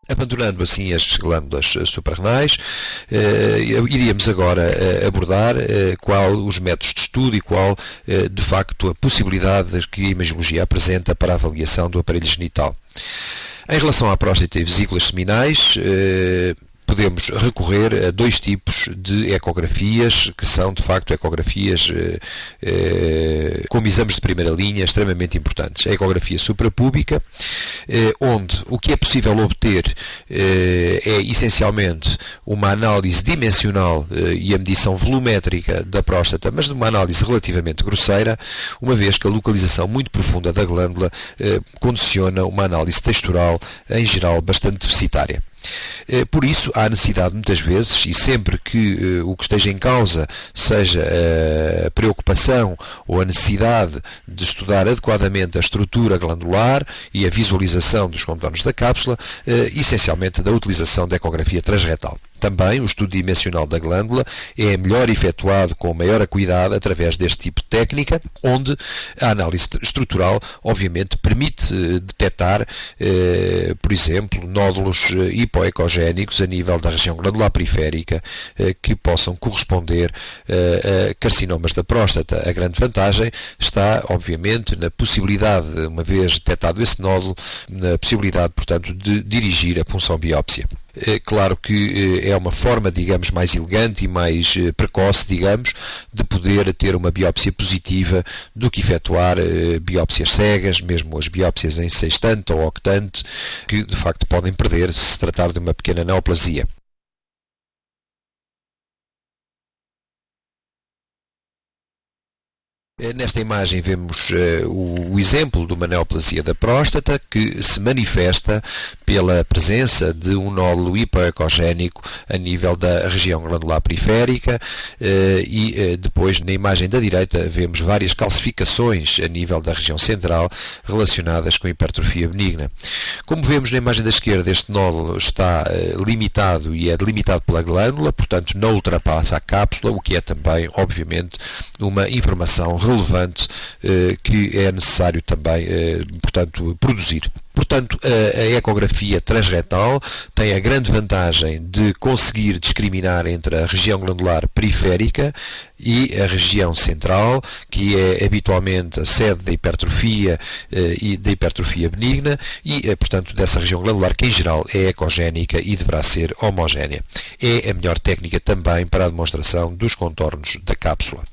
Abandonando assim as glândulas suprarrenais, iríamos agora abordar qual os métodos de estudo e qual, de facto, a possibilidade que a imagiologia apresenta para a avaliação do aparelho genital. Em relação à próstata e vesículas seminais, podemos recorrer a dois tipos de ecografias, que são, de facto, ecografias como exames de primeira linha, extremamente importantes. A ecografia suprapúbica, onde o que é possível obter é, essencialmente, uma análise dimensional e a medição volumétrica da próstata, mas de uma análise relativamente grosseira, uma vez que a localização muito profunda da glândula condiciona uma análise textural, em geral, bastante deficitária. Por isso, há necessidade muitas vezes, e sempre que o que esteja em causa seja a preocupação ou a necessidade de estudar adequadamente a estrutura glandular e a visualização dos contornos da cápsula, essencialmente da utilização da ecografia transretal. Também o estudo dimensional da glândula é melhor efetuado com maior acuidade através deste tipo de técnica, onde a análise estrutural, obviamente, permite detectar, por exemplo, nódulos hipoecogénicos a nível da região glandular periférica que possam corresponder a carcinomas da próstata. A grande vantagem está, obviamente, na possibilidade, uma vez detectado esse nódulo, na possibilidade, portanto, de dirigir a punção biópsia. Claro que é uma forma, digamos, mais elegante e mais precoce, digamos, de poder ter uma biópsia positiva do que efetuar biópsias cegas, mesmo as biópsias em sextante ou octante, que de facto podem perder se tratar de uma pequena neoplasia. Nesta imagem vemos o exemplo de uma neoplasia da próstata que se manifesta pela presença de um nódulo hipoecogénico a nível da região glandular periférica e depois na imagem da direita vemos várias calcificações a nível da região central relacionadas com hipertrofia benigna. Como vemos na imagem da esquerda, este nódulo está limitado e é delimitado pela glândula, portanto não ultrapassa a cápsula, o que é também, obviamente, uma informação relevante que é necessário também, portanto, produzir. Portanto, a ecografia transretal tem a grande vantagem de conseguir discriminar entre a região glandular periférica e a região central, que é habitualmente a sede da hipertrofia e da hipertrofia benigna e, portanto, dessa região glandular que, em geral, é ecogénica e deverá ser homogénea. É a melhor técnica também para a demonstração dos contornos da cápsula.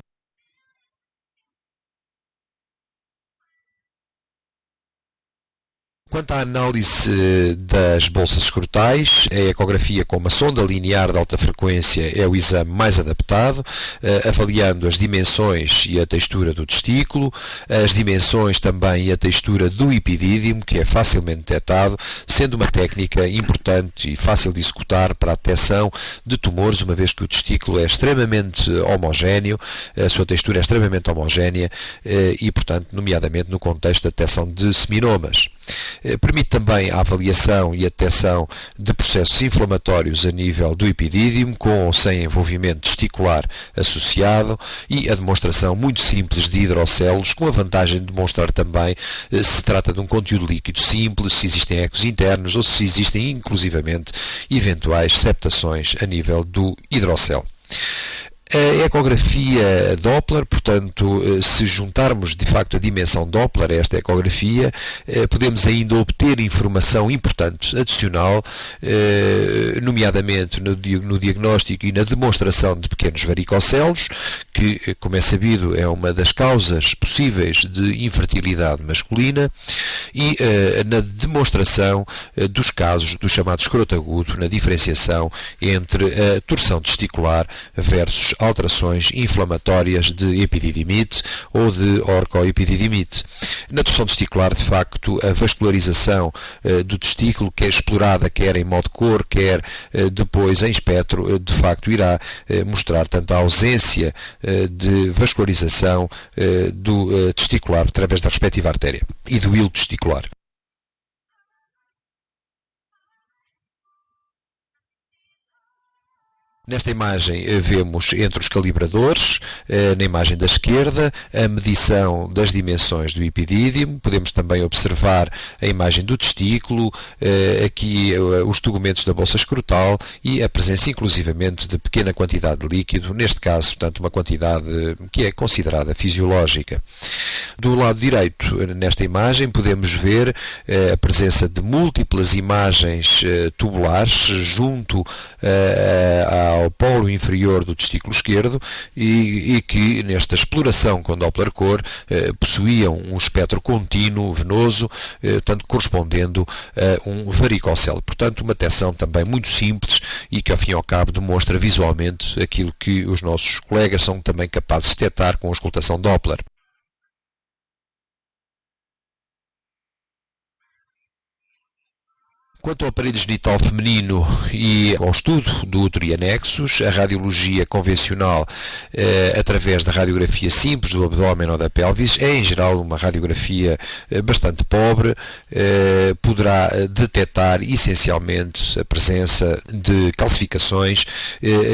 Quanto à análise das bolsas escrotais, a ecografia com uma sonda linear de alta frequência é o exame mais adaptado, avaliando as dimensões e a textura do testículo, as dimensões também e a textura do epidídimo, que é facilmente detectado, sendo uma técnica importante e fácil de executar para a detecção de tumores, uma vez que o testículo é extremamente homogéneo, a sua textura é extremamente homogénea e, portanto, nomeadamente no contexto da detecção de seminomas. Permite também a avaliação e a detecção de processos inflamatórios a nível do epidídimo, com ou sem envolvimento testicular associado, e a demonstração muito simples de hidrocélulos, com a vantagem de demonstrar também se se trata de um conteúdo líquido simples, se existem ecos internos ou se existem inclusivamente eventuais septações a nível do hidrocelo. A ecografia Doppler, portanto, se juntarmos de facto a dimensão Doppler a esta ecografia, podemos ainda obter informação importante adicional, nomeadamente no diagnóstico e na demonstração de pequenos varicocelos, que, como é sabido, é uma das causas possíveis de infertilidade masculina, e na demonstração dos casos do chamado escroto agudo, na diferenciação entre a torção testicular versus alterações inflamatórias de epididimite ou de orcoepididimite. Na torção testicular, de facto, a vascularização do testículo, que é explorada quer em modo cor, quer depois em espectro, de facto irá mostrar tanto a ausência de vascularização do testicular através da respectiva artéria e do hilo testicular. Nesta imagem vemos entre os calibradores, na imagem da esquerda, a medição das dimensões do epidídimo. Podemos também observar a imagem do testículo, aqui os tegumentos da bolsa escrotal e a presença inclusivamente de pequena quantidade de líquido, neste caso, portanto, uma quantidade que é considerada fisiológica. Do lado direito, nesta imagem, podemos ver a presença de múltiplas imagens tubulares junto ao polo inferior do testículo esquerdo e que nesta exploração com Doppler Core possuíam um espectro contínuo venoso, tanto correspondendo a um varicocele. Portanto, uma detecção também muito simples e que ao fim e ao cabo demonstra visualmente aquilo que os nossos colegas são também capazes de detectar com a auscultação Doppler. Quanto ao aparelho genital feminino e ao estudo do útero e anexos, a radiologia convencional, através da radiografia simples do abdômen ou da pelvis, é em geral uma radiografia bastante pobre, poderá detectar essencialmente a presença de calcificações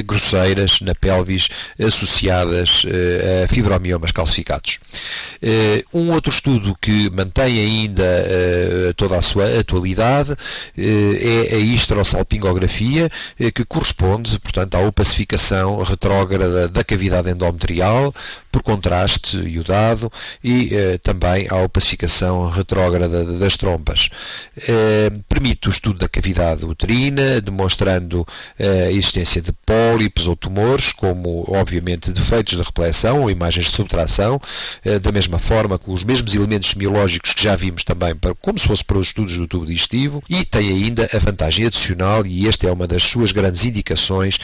grosseiras na pelvis associadas a fibromiomas calcificados. Um outro estudo que mantém ainda toda a sua atualidade é a histerosalpingografia, que corresponde, portanto, à opacificação retrógrada da cavidade endometrial, por contraste iodado, e também à opacificação retrógrada das trompas. Permite o estudo da cavidade uterina, demonstrando a existência de pólipos ou tumores, como, obviamente, defeitos de reflexão ou imagens de subtração, da mesma forma que os mesmos elementos semiológicos que já vimos também, como se fosse para os estudos do tubo digestivo, e tem ainda a vantagem adicional, e esta é uma das suas grandes indicações,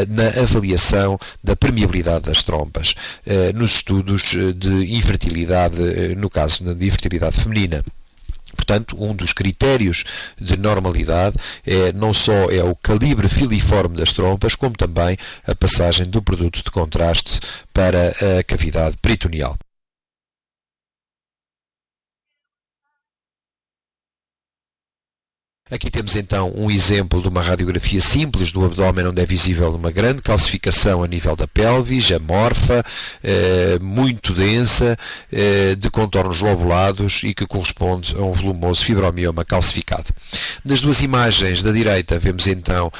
na avaliação da permeabilidade das trompas, nos estudos de infertilidade, no caso de infertilidade feminina. Portanto, um dos critérios de normalidade não só é o calibre filiforme das trompas, como também a passagem do produto de contraste para a cavidade peritoneal. Aqui temos então um exemplo de uma radiografia simples do abdômen, onde é visível uma grande calcificação a nível da pelvis, amorfa, muito densa, de contornos lobulados e que corresponde a um volumoso fibromioma calcificado. Nas duas imagens da direita vemos então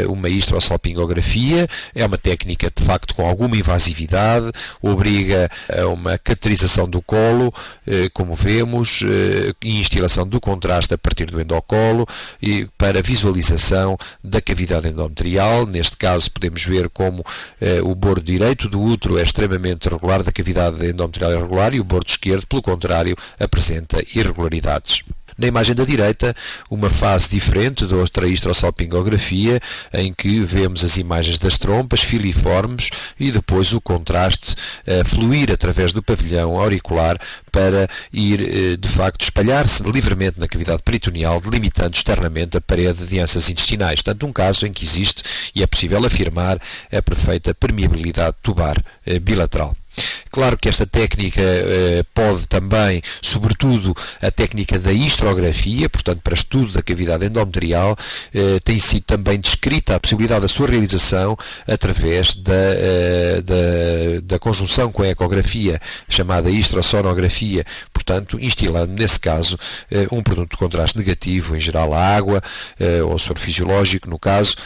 uma histerosalpingografia. É uma técnica de facto com alguma invasividade, obriga a uma cateterização do colo, como vemos, e instalação do contraste a partir do endocolo, e para visualização da cavidade endometrial. Neste caso podemos ver como o bordo direito do útero é extremamente regular, da cavidade endometrial é regular, e o bordo esquerdo, pelo contrário, apresenta irregularidades. Na imagem da direita, uma fase diferente de outra histerosalpingografia, em que vemos as imagens das trompas filiformes e depois o contraste a fluir através do pavilhão auricular para ir, de facto, espalhar-se livremente na cavidade peritoneal, delimitando externamente a parede de ânsias intestinais. Tanto um caso em que existe, e é possível afirmar, a perfeita permeabilidade tubar bilateral. Claro que esta técnica pode também, sobretudo a técnica da histerografia, portanto para estudo da cavidade endometrial, tem sido também descrita a possibilidade da sua realização através da conjunção com a ecografia, chamada histerosonografia, portanto instilando nesse caso um produto de contraste negativo, em geral a água ou soro fisiológico no caso,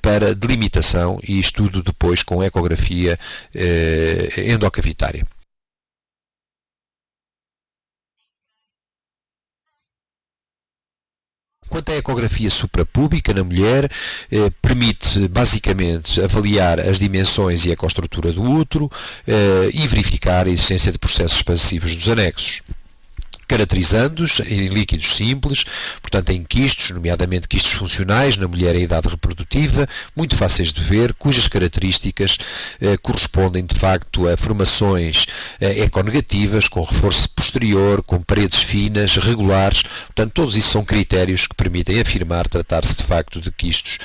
para delimitação e estudo depois com ecografia endocavitária. Quanto à ecografia suprapúbica na mulher, permite basicamente avaliar as dimensões e a ecoestrutura do útero e verificar a existência de processos expansivos dos anexos, caracterizando-os em líquidos simples, portanto em quistos, nomeadamente quistos funcionais na mulher em idade reprodutiva, muito fáceis de ver, cujas características correspondem de facto a formações econegativas, com reforço posterior, com paredes finas, regulares. Portanto, todos isso são critérios que permitem afirmar tratar-se de facto de quistos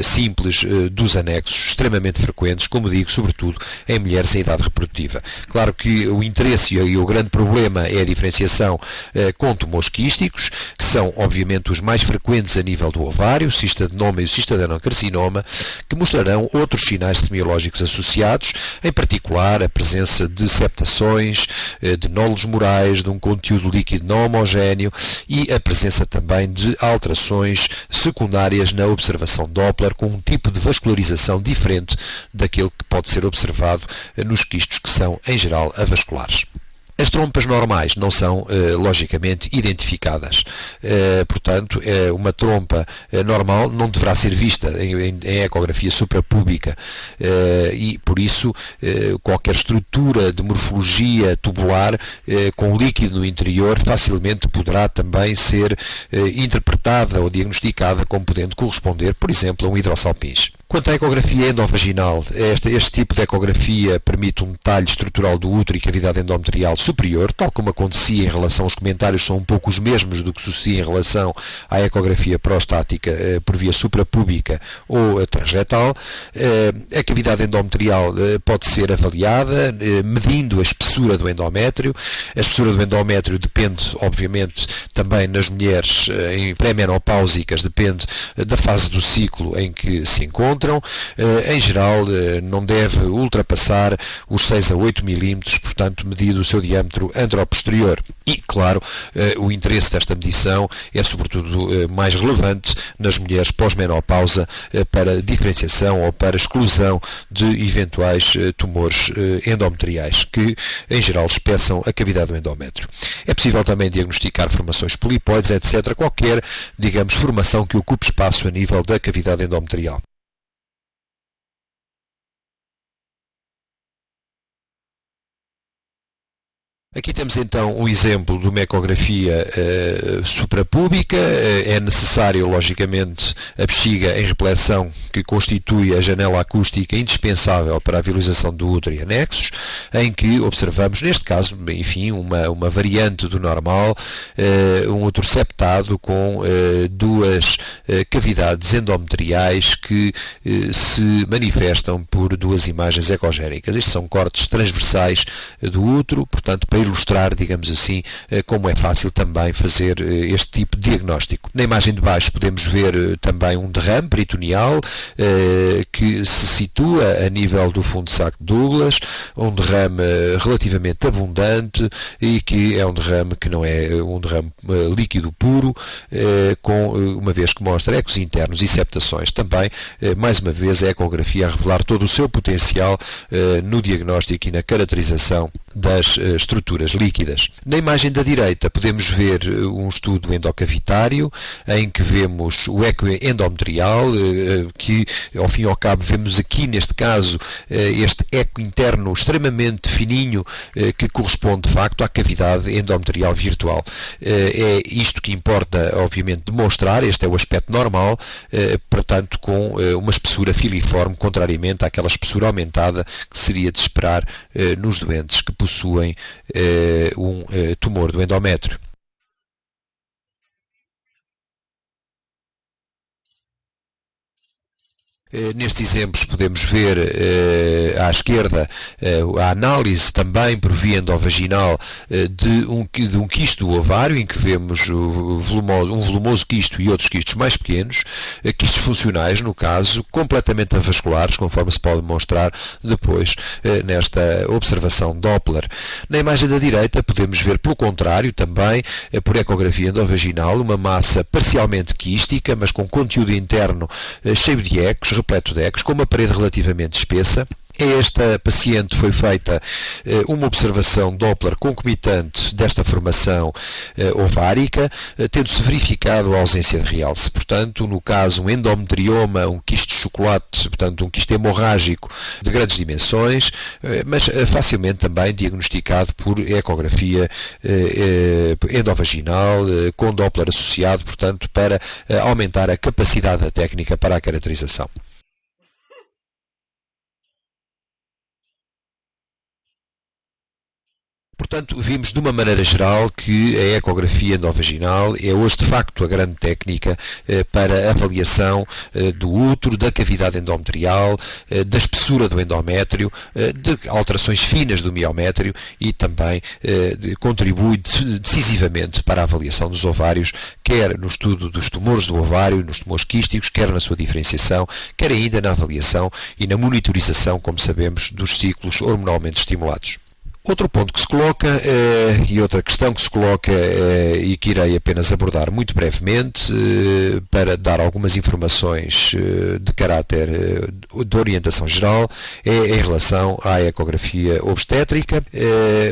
simples dos anexos, extremamente frequentes, como digo, sobretudo em mulheres em idade reprodutiva. Claro que o interesse e o grande problema é a diferenciação com tumores quísticos, que são obviamente os mais frequentes a nível do ovário, o cistadenoma e o cistadenoncarcinoma, que mostrarão outros sinais semiológicos associados, em particular a presença de septações, de nódulos morais, de um conteúdo líquido não homogéneo e a presença também de alterações secundárias na observação Doppler, com um tipo de vascularização diferente daquele que pode ser observado nos quistos, que são, em geral, avasculares. As trompas normais não são, logicamente, identificadas. Portanto, uma trompa normal não deverá ser vista em ecografia suprapúbica e, por isso, qualquer estrutura de morfologia tubular com líquido no interior facilmente poderá também ser interpretada ou diagnosticada como podendo corresponder, por exemplo, a um hidrossalpinge. Quanto à ecografia endovaginal, este tipo de ecografia permite um detalhe estrutural do útero e cavidade endometrial superior, tal como acontecia em relação aos comentários, são um pouco os mesmos do que sucedia em relação à ecografia prostática por via suprapúbica ou transretal. A cavidade endometrial pode ser avaliada medindo a espessura do endométrio. A espessura do endométrio depende, obviamente, também nas mulheres em pré-menopáusicas, depende da fase do ciclo em que se encontra. Em geral, não deve ultrapassar os 6 a 8 milímetros, portanto, medido o seu diâmetro anteroposterior. E, claro, o interesse desta medição é, sobretudo, mais relevante nas mulheres pós-menopausa para diferenciação ou para exclusão de eventuais tumores endometriais que, em geral, espeçam a cavidade do endométrio. É possível também diagnosticar formações polipoides, etc., qualquer, digamos, formação que ocupe espaço a nível da cavidade endometrial. Aqui temos então um exemplo de uma ecografia suprapúbica. É necessário, logicamente, a bexiga em reflexão, que constitui a janela acústica indispensável para a visualização do útero e anexos, em que observamos, neste caso, enfim, uma variante do normal, um útero septado com duas cavidades endometriais que se manifestam por duas imagens ecogénicas. Estes são cortes transversais do útero, portanto, para ilustrar, digamos assim, como é fácil também fazer este tipo de diagnóstico. Na imagem de baixo podemos ver também um derrame peritoneal que se situa a nível do fundo de saco de Douglas, um derrame relativamente abundante e que é um derrame que não é um derrame líquido puro, com uma vez que mostra ecos internos e septações. Também, mais uma vez, a ecografia a revelar todo o seu potencial no diagnóstico e na caracterização das estruturas líquidas. Na imagem da direita podemos ver um estudo endocavitário em que vemos o eco endometrial, que ao fim e ao cabo vemos aqui neste caso este eco interno extremamente fininho que corresponde de facto à cavidade endometrial virtual. É isto que importa obviamente demonstrar, este é o aspecto normal, portanto com uma espessura filiforme, contrariamente àquela espessura aumentada que seria de esperar nos doentes que possuem um tumor do endométrio. Nestes exemplos podemos ver à esquerda a análise também por via endovaginal de um quisto do ovário, em que vemos um volumoso quisto e outros quistos mais pequenos, quistos funcionais, no caso, completamente avasculares, conforme se pode demonstrar depois nesta observação Doppler. Na imagem da direita podemos ver, pelo contrário, também por ecografia endovaginal, uma massa parcialmente quística, mas com conteúdo interno cheio de ecos, repleto de ecos, com uma parede relativamente espessa. A esta paciente foi feita uma observação Doppler concomitante desta formação ovárica, tendo-se verificado a ausência de realce. Portanto, no caso, um endometrioma, um quisto de chocolate, portanto, um quisto hemorrágico de grandes dimensões, mas facilmente também diagnosticado por ecografia endovaginal, com Doppler associado, portanto, para aumentar a capacidade da técnica para a caracterização. Portanto, vimos de uma maneira geral que a ecografia endovaginal é hoje de facto a grande técnica para a avaliação do útero, da cavidade endometrial, da espessura do endométrio, de alterações finas do miométrio e também contribui decisivamente para a avaliação dos ovários, quer no estudo dos tumores do ovário, nos tumores quísticos, quer na sua diferenciação, quer ainda na avaliação e na monitorização, como sabemos, dos ciclos hormonalmente estimulados. Outro ponto que se coloca e outra questão que se coloca e que irei apenas abordar muito brevemente para dar algumas informações de caráter de orientação geral é em relação à ecografia obstétrica,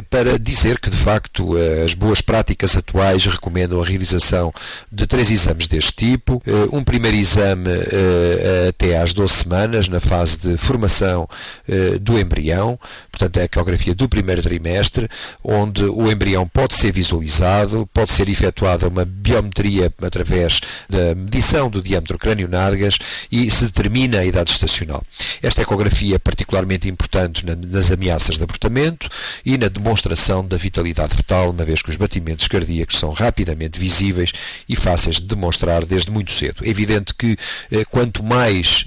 para dizer que de facto as boas práticas atuais recomendam a realização de 3 exames deste tipo. Um primeiro exame até às 12 semanas, na fase de formação do embrião, portanto a ecografia do primeiro trimestre, onde o embrião pode ser visualizado, pode ser efetuada uma biometria através da medição do diâmetro crânio-nádegas e se determina a idade gestacional. Esta ecografia é particularmente importante nas ameaças de abortamento e na demonstração da vitalidade fetal, uma vez que os batimentos cardíacos são rapidamente visíveis e fáceis de demonstrar desde muito cedo. É evidente que quanto mais,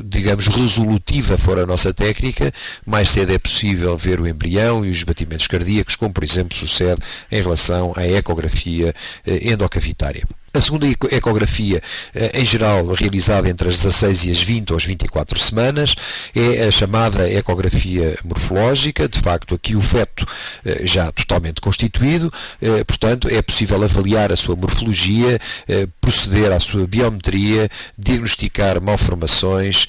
digamos, resolutiva for a nossa técnica, mais cedo é possível ver o embrião e os batimentos cardíacos, como por exemplo sucede em relação à ecografia endocavitária. A segunda ecografia, em geral, realizada entre as 16 e as 20 ou as 24 semanas, é a chamada ecografia morfológica. De facto, aqui o feto já totalmente constituído, portanto, é possível avaliar a sua morfologia, proceder à sua biometria, diagnosticar malformações,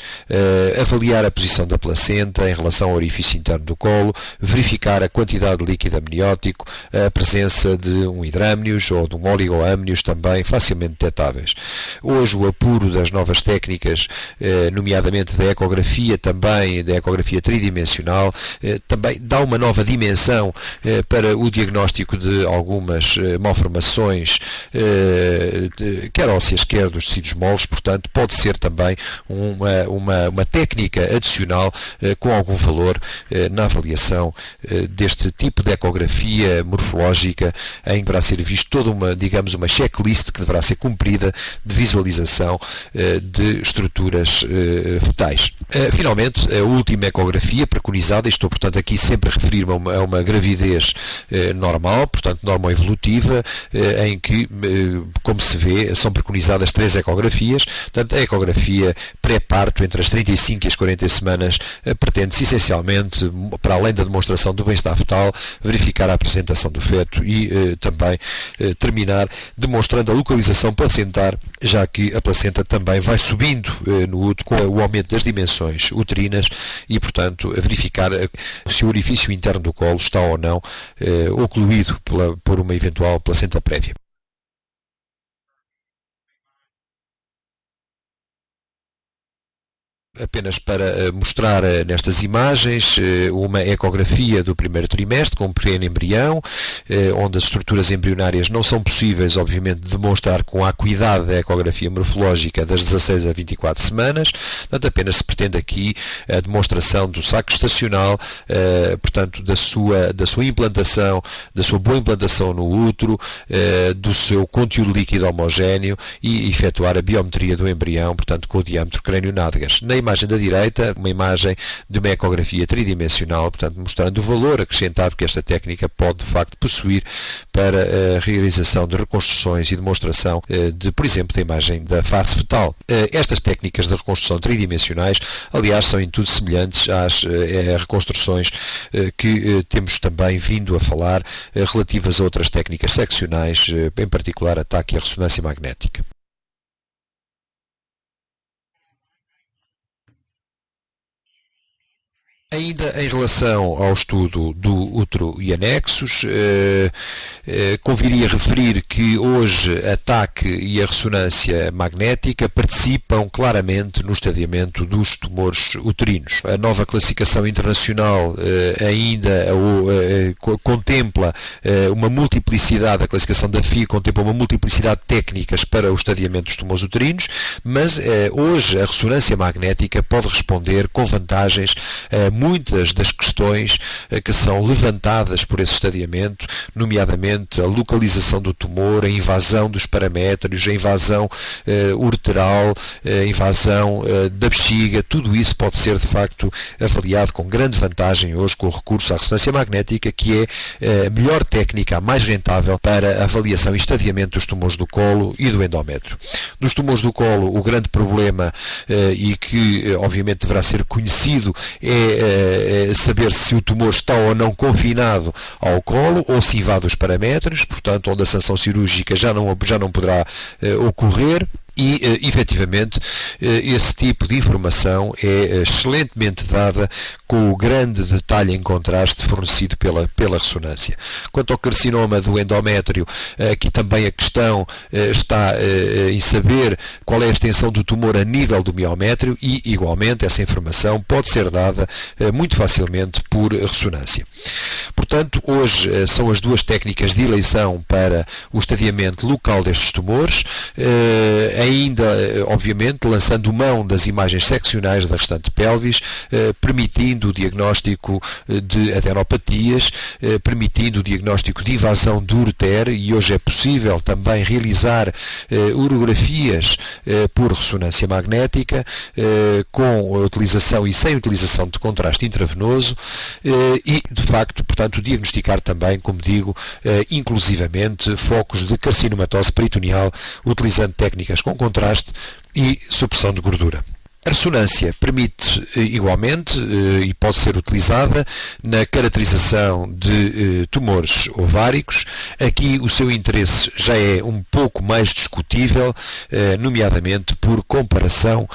avaliar a posição da placenta em relação ao orifício interno do colo, verificar a quantidade de líquido amniótico, a presença de um hidrâmnios ou de um oligoâmnios também facilmente detectáveis. Hoje o apuro das novas técnicas, nomeadamente da ecografia também, da ecografia tridimensional, também dá uma nova dimensão para o diagnóstico de algumas malformações, quer ósseas, quer dos tecidos moles, portanto pode ser também uma técnica adicional com algum valor na avaliação deste tipo de ecografia morfológica, em que deverá ser visto toda uma, digamos, uma checklist que deverá ser cumprida de visualização de estruturas fetais. Finalmente, a última ecografia preconizada, estou portanto aqui sempre a referir-me a uma gravidez normal, portanto normoevolutiva, em que, como se vê, são preconizadas 3 ecografias. Portanto, a ecografia pré-parto entre as 35 e as 40 semanas pretende-se essencialmente, para além da demonstração do bem-estar fetal, verificar a apresentação do feto e também terminar demonstrando a localização placentar, já que a placenta também vai subindo no útero com o aumento das dimensões uterinas e, portanto, verificar se o orifício interno do colo está ou não ocluído por uma eventual placenta prévia. Apenas para mostrar nestas imagens uma ecografia do primeiro trimestre com um pequeno embrião, onde as estruturas embrionárias não são possíveis, obviamente, de demonstrar com a acuidade da ecografia morfológica das 16 a 24 semanas. Portanto, apenas se pretende aqui a demonstração do saco gestacional, portanto, da sua implantação, da sua boa implantação no útero, do seu conteúdo líquido homogéneo e efetuar a biometria do embrião, portanto, com o diâmetro crânio-nádegas. Na imagem da direita, uma imagem de uma ecografia tridimensional, portanto, mostrando o valor acrescentado que esta técnica pode, de facto, possuir para a realização de reconstruções e demonstração de, por exemplo, da imagem da face fetal. Estas técnicas de reconstrução tridimensionais, aliás, são em tudo semelhantes às reconstruções que temos também vindo a falar relativas a outras técnicas seccionais, em particular a TAC e a ressonância magnética. Ainda em relação ao estudo do útero e anexos, conviria referir que hoje a TAC e a ressonância magnética participam claramente no estadiamento dos tumores uterinos. A nova classificação internacional ainda contempla uma multiplicidade, a classificação da FI contempla uma multiplicidade de técnicas para o estadiamento dos tumores uterinos, mas hoje a ressonância magnética pode responder com vantagens muitas das questões que são levantadas por esse estadiamento, nomeadamente a localização do tumor, a invasão dos paramétros, a invasão ureteral, a invasão da bexiga, tudo isso pode ser de facto avaliado com grande vantagem hoje com o recurso à ressonância magnética, que é a melhor técnica, a mais rentável para a avaliação e estadiamento dos tumores do colo e do endométrio. Nos tumores do colo, o grande problema, e que obviamente deverá ser conhecido, é saber se o tumor está ou não confinado ao colo ou se invade os paramétros, portanto, onde a sanção cirúrgica já não poderá ocorrer. E, efetivamente, esse tipo de informação é excelentemente dada com o grande detalhe em contraste fornecido pela ressonância. Quanto ao carcinoma do endométrio, aqui também a questão está em saber qual é a extensão do tumor a nível do miométrio e, igualmente, essa informação pode ser dada muito facilmente por ressonância. Portanto, hoje são as duas técnicas de eleição para o estadiamento local destes tumores, ainda, obviamente, lançando mão das imagens seccionais da restante pelvis, permitindo o diagnóstico de adenopatias, permitindo o diagnóstico de invasão do ureter, e hoje é possível também realizar urografias por ressonância magnética, com a utilização e sem utilização de contraste intravenoso, e, de facto, portanto, diagnosticar também, como digo, inclusivamente focos de carcinomatose peritoneal, utilizando técnicas com contraste e supressão de gordura. A ressonância permite igualmente e pode ser utilizada na caracterização de tumores ováricos. Aqui o seu interesse já é um pouco mais discutível, nomeadamente por comparação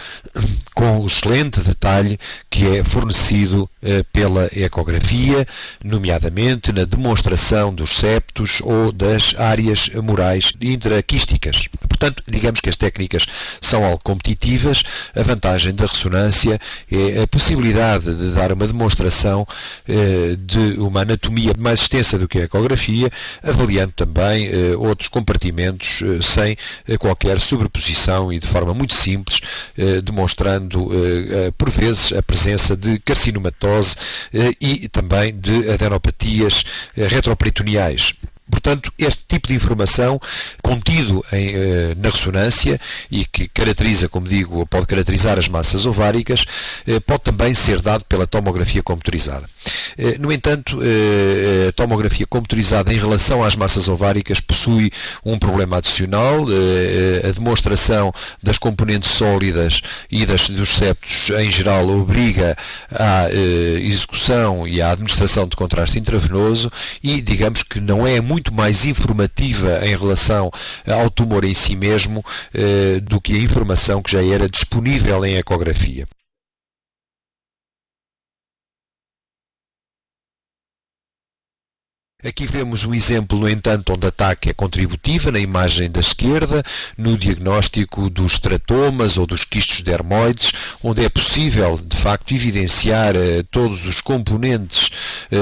com o excelente detalhe que é fornecido pela ecografia, nomeadamente na demonstração dos septos ou das áreas murais intraquísticas. Portanto, digamos que as técnicas são algo competitivas. A vantagem da ressonância é a possibilidade de dar uma demonstração de uma anatomia mais extensa do que a ecografia, avaliando também outros compartimentos sem qualquer sobreposição e de forma muito simples, demonstrando por vezes a presença de carcinomatose e também de adenopatias retroperitoneais. Portanto, este tipo de informação contido na ressonância e que caracteriza, como digo, pode caracterizar as massas ováricas, pode também ser dado pela tomografia computerizada. No entanto, a tomografia computerizada em relação às massas ováricas possui um problema adicional. A demonstração das componentes sólidas e dos septos em geral obriga à execução e à administração de contraste intravenoso e, digamos que não é muito mais informativa em relação ao tumor em si mesmo do que a informação que já era disponível em ecografia. Aqui vemos um exemplo, no entanto, onde a TAC é contributiva, na imagem da esquerda, no diagnóstico dos teratomas ou dos quistos dermoides, onde é possível, de facto, evidenciar todos os componentes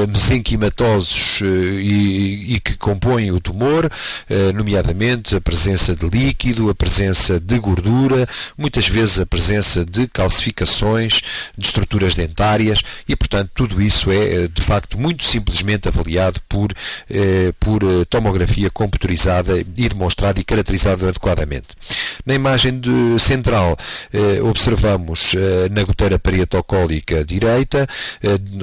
mesenquimatosos e que compõem o tumor, nomeadamente a presença de líquido, a presença de gordura, muitas vezes a presença de calcificações, de estruturas dentárias e, portanto, tudo isso é, de facto, muito simplesmente avaliado por tomografia computerizada e demonstrado e caracterizado adequadamente. Na imagem central observamos na goteira parietocólica direita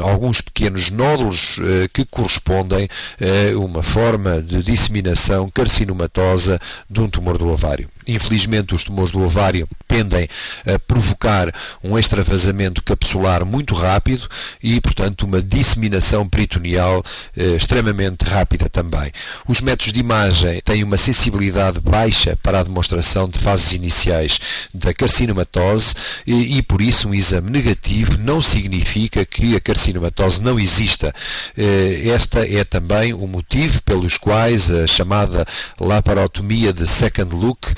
alguns pequenos nódulos que correspondem a uma forma de disseminação carcinomatosa de um tumor do ovário. Infelizmente, os tumores do ovário tendem a provocar um extravasamento capsular muito rápido e, portanto, uma disseminação peritoneal extremamente rápida também. Os métodos de imagem têm uma sensibilidade baixa para a demonstração de fases iniciais da carcinomatose e por isso, um exame negativo não significa que a carcinomatose não exista. Esta é também o motivo pelos quais a chamada laparotomia de second look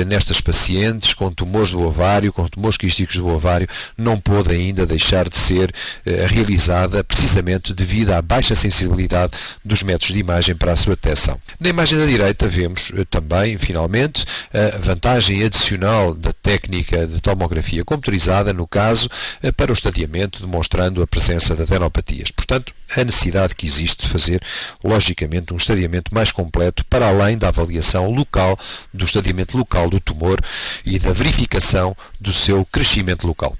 nestas pacientes com tumores do ovário, com tumores quísticos do ovário, não pôde ainda deixar de ser realizada precisamente devido à baixa sensibilidade dos métodos de imagem para a sua detecção. Na imagem da direita vemos também, finalmente, a vantagem adicional da técnica de tomografia computadorizada, no caso, para o estadiamento, demonstrando a presença de adenopatias. Portanto, a necessidade que existe de fazer, logicamente, um estadiamento mais completo para além da avaliação local, do estadiamento local do tumor e da verificação do seu crescimento local.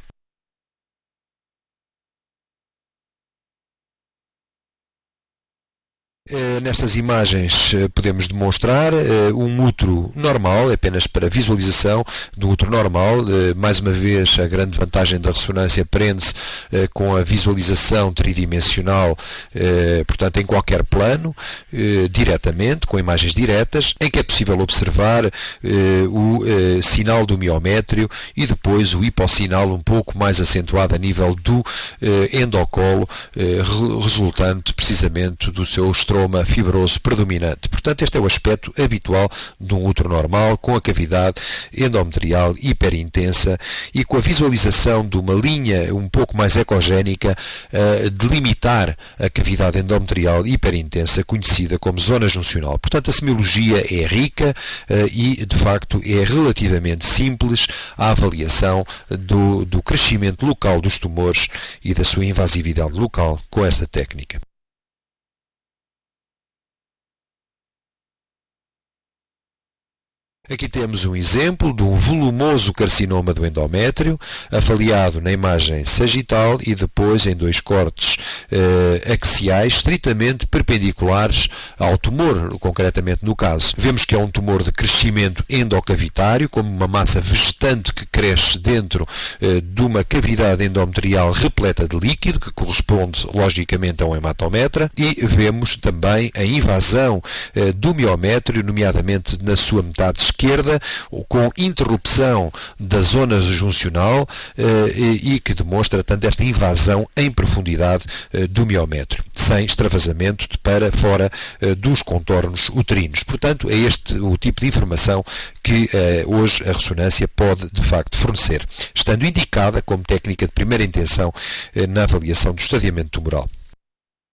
Nestas imagens podemos demonstrar um útero normal, apenas para visualização do útero normal. Mais uma vez, a grande vantagem da ressonância prende-se com a visualização tridimensional, portanto, em qualquer plano, diretamente, com imagens diretas, em que é possível observar o sinal do miométrio e depois o hipossinal um pouco mais acentuado a nível do endocolo, resultante precisamente do seu estroma fibroso predominante. Portanto, este é o aspecto habitual de um útero normal, com a cavidade endometrial hiperintensa e com a visualização de uma linha um pouco mais ecogénica a delimitar a cavidade endometrial hiperintensa, conhecida como zona juncional. Portanto, a semiologia é rica e, de facto, é relativamente simples a avaliação do crescimento local dos tumores e da sua invasividade local com esta técnica. Aqui temos um exemplo de um volumoso carcinoma do endométrio, avaliado na imagem sagital e depois em dois cortes axiais, estritamente perpendiculares ao tumor, concretamente no caso. Vemos que é um tumor de crescimento endocavitário, como uma massa vegetante que cresce dentro de uma cavidade endometrial repleta de líquido, que corresponde logicamente a um hematometra, e vemos também a invasão do miométrio, nomeadamente na sua metade esquerda, com interrupção da zona juncional e que demonstra tanto esta invasão em profundidade do miométrio, sem extravasamento para fora dos contornos uterinos. Portanto, é este o tipo de informação que hoje a ressonância pode, de facto, fornecer, estando indicada como técnica de primeira intenção na avaliação do estadiamento tumoral.